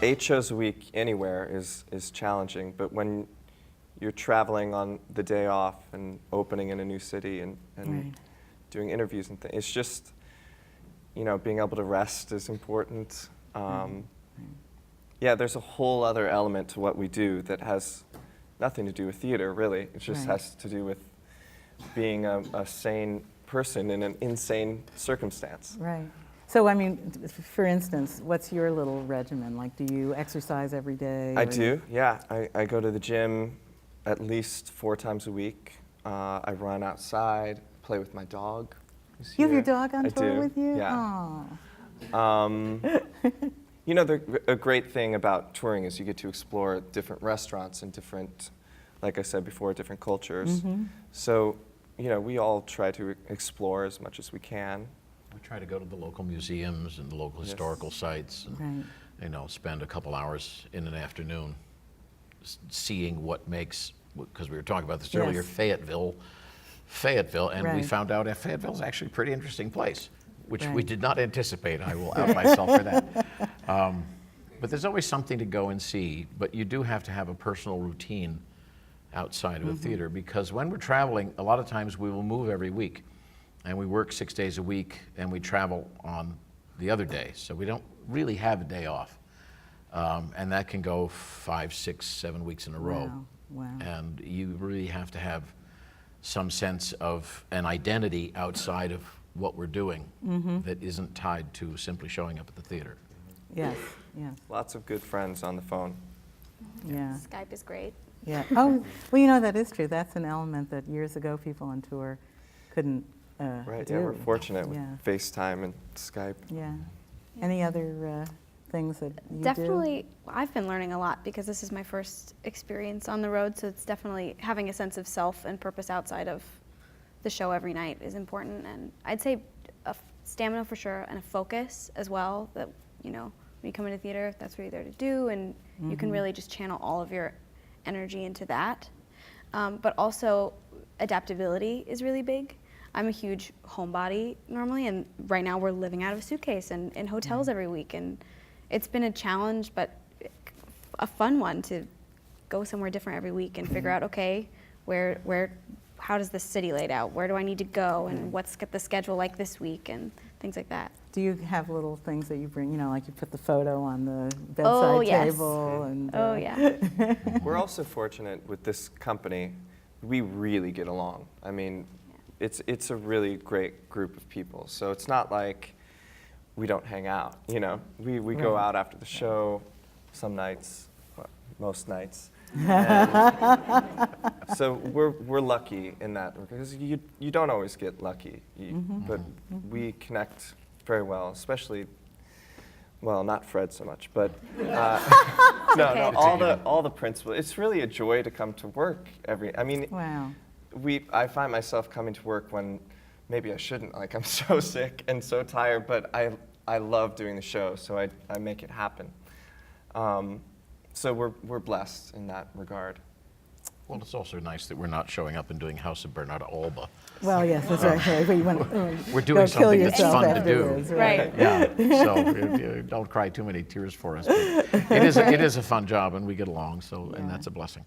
8 shows a week anywhere is challenging, but when you're traveling on the day off and opening in a new city and Right. doing interviews and things, it's just, you know, being able to rest is important. Yeah, there's a whole other element to what we do that has nothing to do with theater, really. It just Right. has to do with being a sane person in an insane circumstance. Right. So, I mean, for instance, what's your little regimen? Like, do you exercise every day? I or do, yeah. I go to the gym at least 4 times a week. I run outside, play with my dog. who's You have your here. dog on I tour do, with you? Yeah. Aw. You know, a great thing about touring is you get to explore different restaurants and different, like I said before, different cultures. So, you know, we all try to explore as much as we can. We try to go to the local museums and the local historical sites and, Right. you know, spend a couple hours in an afternoon seeing what makes, because we were talking about this earlier, Yes. Fayetteville, and we Right. found out that Fayetteville is actually a pretty interesting place, which we Right. did not anticipate. I will out myself for that. But there's always something to go and see, but you do have to have a personal routine outside of a theater, because when we're traveling, a lot of times we will move every week, and we work 6 days a week, and we travel on the other day, so we don't really have a day off. And that can go 5, 6, 7 weeks in a row. Wow. Wow. And you really have to have some sense of an identity outside of what we're doing that isn't tied to simply showing up at the theater. Yes, yes, Lots of good friends on the phone. yeah. Skype is great. Yeah. Oh, well, you know, that is true. That's an element that years ago people on tour couldn't Right, do. yeah, we're fortunate with Yeah. FaceTime and Skype. Yeah. Any other things that you do? Definitely, I've been learning a lot because this is my first experience on the road, so it's definitely having a sense of self and purpose outside of the show every night is important. And I'd say stamina for sure, and a focus as well, that, you know, when you come into theater, that's what you're there to do, and you can really just channel all of your energy into that. But also, adaptability is really big. I'm a huge homebody normally, and right now we're living out of a suitcase and in hotels every week, and it's been a challenge, but a fun one to go somewhere different every week and figure out, okay, how does this city laid out? Where do I need to go, and what's the schedule like this week, and things like that. Do you have little things that you bring, you know, like you put the photo on the bedside yes. table? And, Oh yeah. We're also fortunate with this company. We really get along. I mean, it's a really great group of people. So it's not like we don't hang out, you know. We go Right. out after the show some nights, well, most nights. And so we're lucky in that, because you don't always get lucky, but we connect very well, especially, well, not Fred so much, but Okay. all the principals. It's really a joy to come to work I mean, Wow. I find myself coming to work when maybe I shouldn't, like I'm so sick and so tired, but I love doing the show, so I make it happen. So we're blessed in that regard. Well, it's also nice that we're not showing up and doing House of Bernard Alba. Well, yes, that's right. But you want We're go doing kill something that's yourself fun to do. afterwards, Right. Yeah, so don't cry too many tears for us. But it is a fun job, and we get along, so and Yeah. that's a blessing.